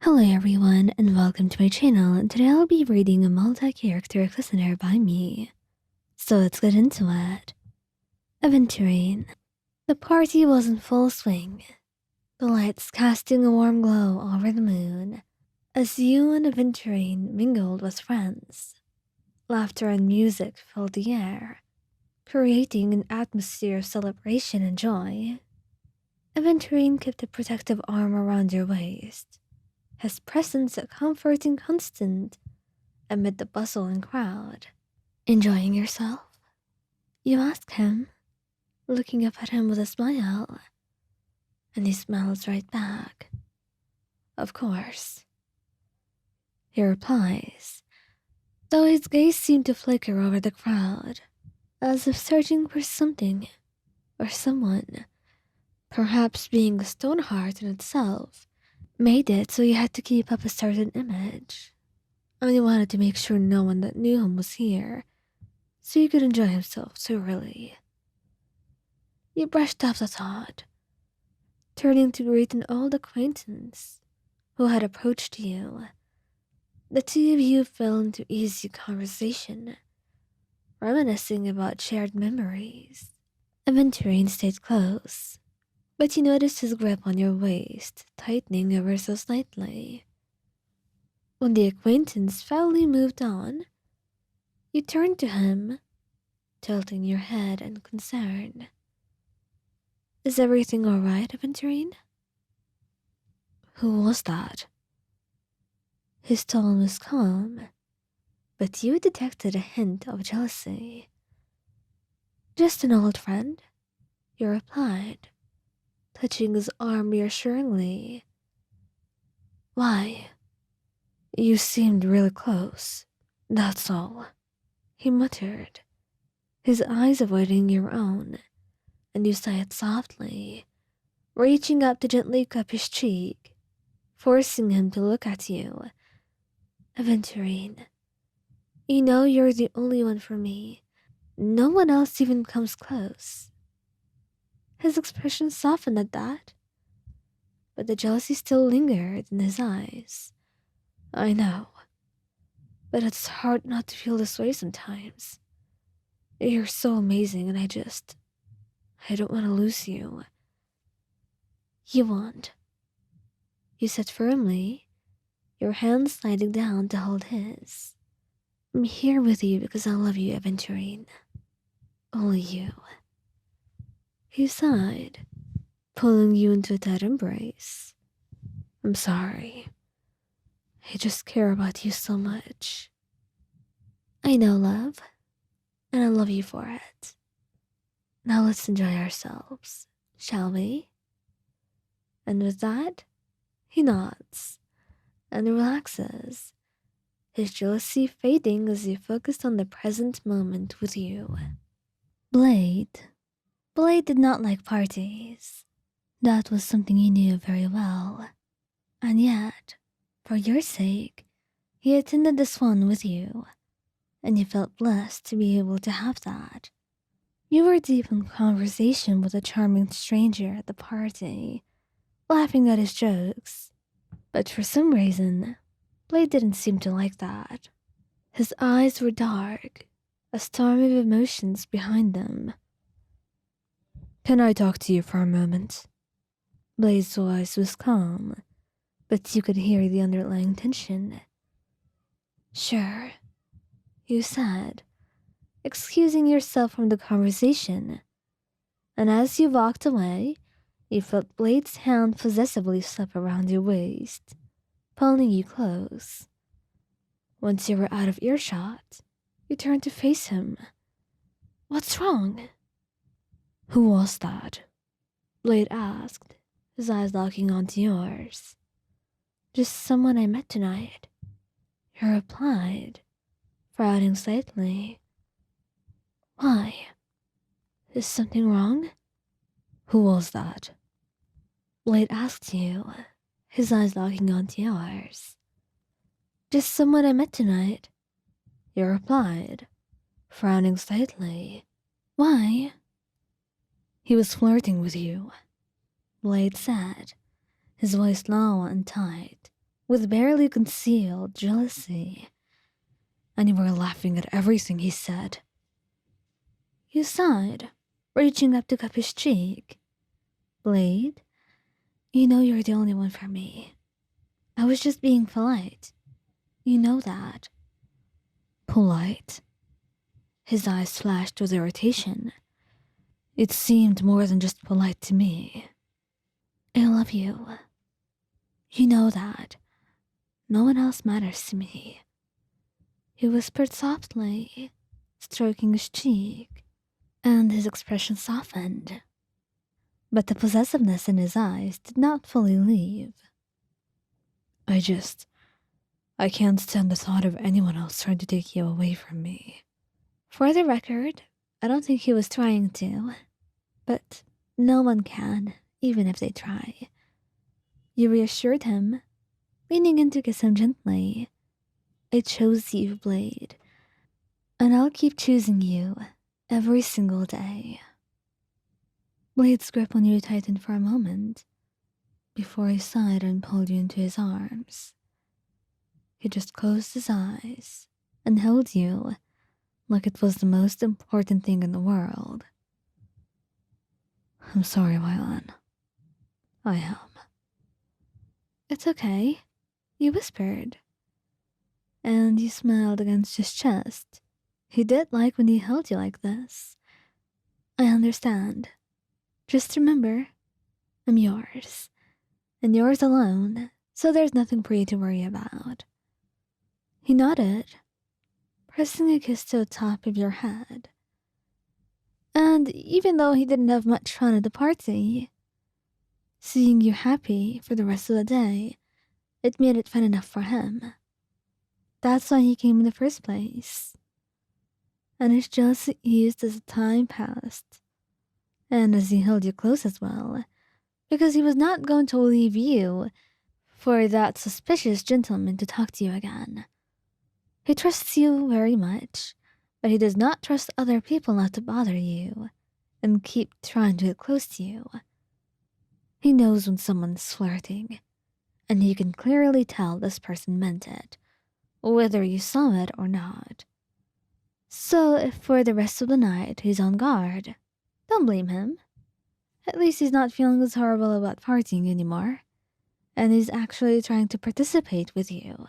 Hello everyone and welcome to my channel, and today I'll be reading a multi-character listener by me. So let's get into it. Aventurine. The party was in full swing, the lights casting a warm glow over the moon as you and Aventurine mingled with friends. Laughter and music filled the air, creating an atmosphere of celebration and joy. Aventurine kept a protective arm around your waist, his presence a comforting constant amid the bustling crowd. Enjoying yourself? You ask him, looking up at him with a smile, and he smiles right back. Of course. He replies, though his gaze seemed to flicker over the crowd, as if searching for something or someone. Perhaps being a stone heart in itself made it so he had to keep up a certain image. And he wanted to make sure no one that knew him was here, so he could enjoy himself thoroughly. You brushed off the thought, turning to greet an old acquaintance who had approached you. The two of you fell into easy conversation, reminiscing about shared memories. Aventurine stayed close, but you noticed his grip on your waist tightening ever so slightly. When the acquaintance finally moved on, you turned to him, tilting your head in concern. Is everything all right, Aventurine? Who was that? His tone was calm, but you detected a hint of jealousy. Just an old friend, you replied, touching his arm reassuringly. Why? You seemed really close, that's all, he muttered, his eyes avoiding your own, and you sighed softly, reaching up to gently cup his cheek, forcing him to look at you. Aventurine, you know you're the only one for me. No one else even comes close. His expression softened at that, but the jealousy still lingered in his eyes. I know, but it's hard not to feel this way sometimes. You're so amazing, and I don't want to lose you. You won't, you said firmly, your hand sliding down to hold his. I'm here with you because I love you, Aventurine. Only you. He sighed, pulling you into a tight embrace. I'm sorry. I just care about you so much. I know, love, and I love you for it. Now let's enjoy ourselves, shall we? And with that, he nods and relaxes, his jealousy fading as he focused on the present moment with you. Blade. Blade did not like parties. That was something he knew very well. And yet, for your sake, he attended this one with you, and you felt blessed to be able to have that. You were deep in conversation with a charming stranger at the party, laughing at his jokes. But for some reason, Blade didn't seem to like that. His eyes were dark, a storm of emotions behind them. Can I talk to you for a moment? Blade's voice was calm, but you could hear the underlying tension. Sure, you said, excusing yourself from the conversation. And as you walked away, you felt Blade's hand possessively slip around your waist, pulling you close. Once you were out of earshot, you turned to face him. What's wrong? Who was that? Blade asked, his eyes locking onto yours. Just someone I met tonight, you replied, frowning slightly. Why? Is something wrong? Who was that? Blade asked you, his eyes locking onto yours. Just someone I met tonight, you replied, frowning slightly. Why? He was flirting with you, Blade said, his voice low and tight. with barely concealed jealousy, and you were laughing at everything he said. You sighed, reaching up to cup his cheek. Blade, you know you're the only one for me. I was just being polite. You know that. Polite? His eyes flashed with irritation. It seemed more than just polite to me. I love you. You know that. No one else matters to me. He whispered softly, stroking his cheek, and his expression softened. But the possessiveness in his eyes did not fully leave. I can't stand the thought of anyone else trying to take you away from me. For the record, I don't think he was trying to, but no one can, even if they try. You reassured him, leaning in to kiss him gently. I chose you, Blade, and I'll keep choosing you every single day. Blade's grip on you tightened for a moment before he sighed and pulled you into his arms. He just closed his eyes and held you like it was the most important thing in the world. I'm sorry, Wylan. I am. It's okay, you whispered. And you smiled against his chest. He did like when he held you like this. I understand. Just remember, I'm yours. And yours alone, so there's nothing for you to worry about. He nodded, pressing a kiss to the top of your head. And even though he didn't have much fun at the party, seeing you happy for the rest of the day, it made it fun enough for him. That's why he came in the first place. And his jealousy eased as the time passed, and as he held you close as well, because he was not going to leave you for that suspicious gentleman to talk to you again. He trusts you very much, but he does not trust other people not to bother you and keep trying to get close to you. He knows when someone's flirting, and you can clearly tell this person meant it, whether you saw it or not. So if for the rest of the night he's on guard, don't blame him. At least he's not feeling as horrible about partying anymore, and he's actually trying to participate with you.